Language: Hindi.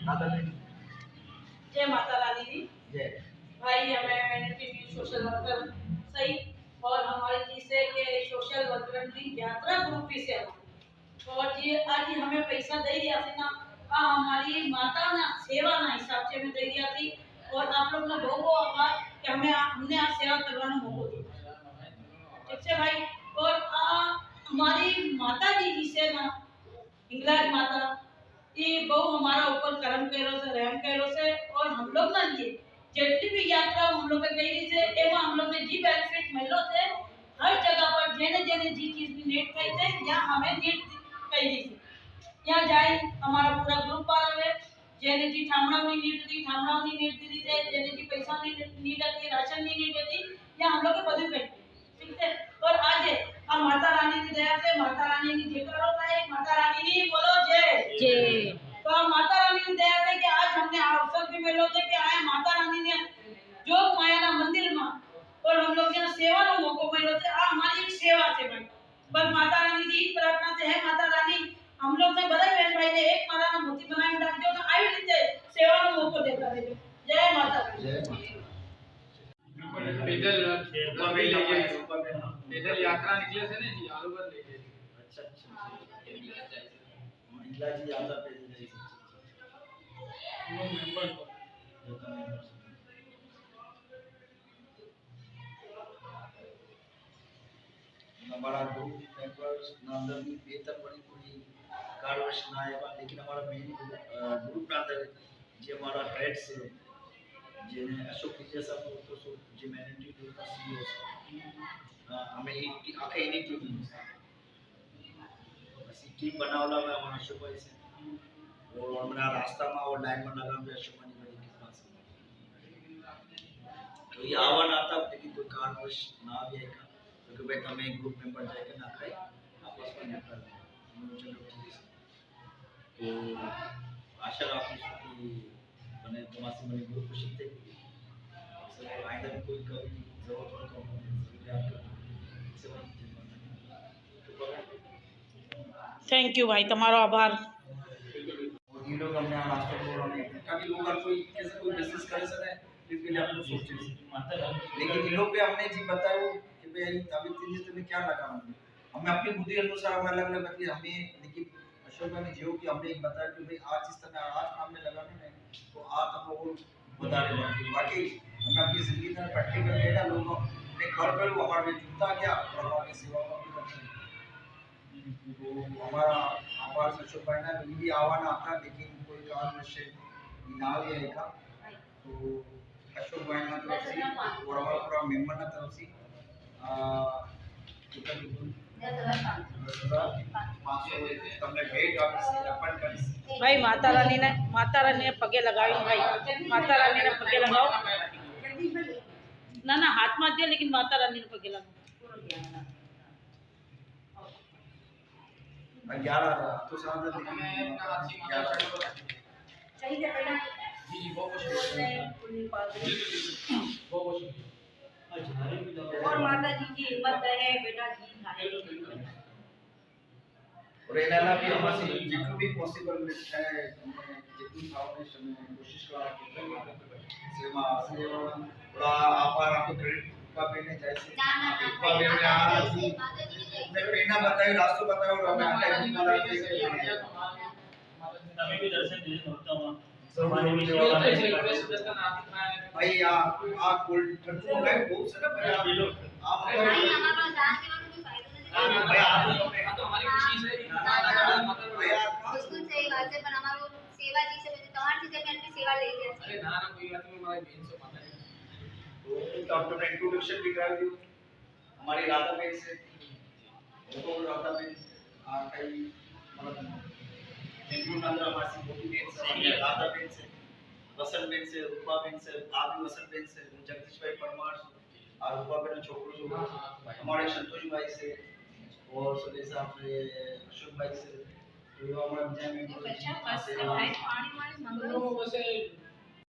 माता जी जय माता रानी जी। जय भाई हमें सोशल वर्कर सही और हमारे जी से के सोशल वर्कर की यात्रा ग्रुप से और जी आज हमें पैसा दे दिया थी ना हमारी माता ना सेवा ना हिसाब से हमें दे दिया थी और आप लोग ने बहुत आभार कि हमने आज सेवा करवाना मौका दिया। ठीक है भाई। और हमारी माता जी से ना हिंगलाज माता ये बहु हमारा ऊपर कर्म करो से रहम करो से और हम लोग ना लिए जितनी भी यात्रा हम लोग के गई से एमा हम लोग ने जी बेनिफिट मिलो से हर जगह पर जेने जेने जी चीज भी नेट कही थे या हमें नेट कही दी थी यहाँ जाए हमारा पूरा ग्रुप आ रहे जेने जी ठामड़ा नहीं नीट दी ठामड़ा नहीं नीट दी थे जेने जी पैसा नहीं देती राशन नहीं देती या हम लोग के बदल पे ठीक है। और आज अब माता रानी की दया से माता रानी की जिक्र होता है माता रानी की बोलो जय जय। तो माता रानी की दया से कि आज हमने अवसर भी मिलो थे कि आए माता रानी ने जो माया ना मंदिर में और हम लोग यहाँ सेवा नो मौको मिलो थे हमारी एक सेवा से भाई बस माता रानी जी की प्रार्थना से है माता रानी हम लोग ने बधाई बहन भाई ने एक माला ना मोती बनाई डाल दियो ना आई रीते सेवा नो मौको देता रहे। जय माता रानी। पैदल यात्रा निकले थे ना जी आलू पर ले गए। अच्छा अच्छा महिला जी यात्रा पे गई हमारा ग्रुप मेंबर्स नांदर भी बेहतर बड़ी पूरी कार्यवश ना आया लेकिन हमारा मेन ग्रुप नांदर जे हमारा हेड्स जेने अशोक विजय साहब तो सो जे मैनेजमेंट ग्रुप का सीईओ हमें एक आखे इन्हीं टीम बस टीम बनावला में हमारा अशोक भाई से और हमारा रास्ता में और लाइन में लगा में अशोक भाई के पास तो ये आवा ना था लेकिन कोई कारणवश ना भी आएगा क्योंकि भाई તમે ગ્રુપ મેમ્બર जाके ना खाए आपस में निकल चलो ठीक है तो आशा राखी છું कि મને તમારી મને બહુ ખુશી થઈ सब आइंदा भी कोई कभी जरूरत हो तो जरूर थैंक यू भाई तुम्हारा आभार। ये लोग हमने रास्ते को हमने ताकि लोग हर कोई कैसे कोई बिजनेस कर सके इसके लिए हम लोग सोचे लेकिन ये लोग भी हमने जी बताया कि भाई अभी तीन दिन में क्या लगा हमें अपनी बुद्धि अनुसार हमें अलग अलग बताइए हमें लेकिन अशोक भाई ने जो कि हमने एक बताया कि भाई आज इस तरह आज काम में लगाने में तो आज हम लोग बता रहे बाकी हमें अपनी जिंदगी में प्रैक्टिकल लेना लोगों ने घर पर हमारे में जुटता क्या और हमारी सेवा में भी करते तो हमारा हमारा अशोक भाई ना भी आवाना था लेकिन कोई कारणवश ना भी आएगा तो अशोक भाई ना तरफ से और हमारा पूरा मेंबर ना तरफ से भाई माता रानी ने पगे लगाई भाई माता रानी ने पगे लगाओ ना ना हाथ मत दिया लेकिन माता रानी ने पगे लगाओ 11 तो साथ लेकिन चाहिए पहला जी बहुत और माता जी की हिम्मत है बेटा जी और एनाला भी हमारे जितना भी पॉसिबल है जितनी फाउंडेशन में कोशिश करा सेवा सेवा बड़ा आभार आपको क्रेडिट का देने जैसे का देने आ रही मैं प्रेरणा बताई रास्ता बताओ और हमें आगे हमें भी दर्शन दे सकता हूं भाई आप कोल्ड ठंडू हो गए बहुत सारा आप नहीं हमारे पास दान के वालों को फायदा नहीं भाई आप तो हमारी खुशी से बिल्कुल सही बात है पर हमारो सेवा जी से तुम्हारी चीजें में अपनी सेवा ले ली अरे ना ना कोई बात नहीं हमारी बहन से माता है तो आपने अपना इंट्रोडक्शन भी करा दियो हमारी राधा बहन से तो राधा बहन कई मतलब इंक्लूड अंदर हमारी मोटी बहन से राधा बहन से वसंत बहन से रूपा बहन से आप भी वसंत बहन से जगदीश भाई परमार और रूपा बहन छोकरो हमारे संतोष भाई से और सुरेश साहब से अशोक भाई से तो हमारा विजय में अच्छा बस भाई पानी वाली मंगलो वैसे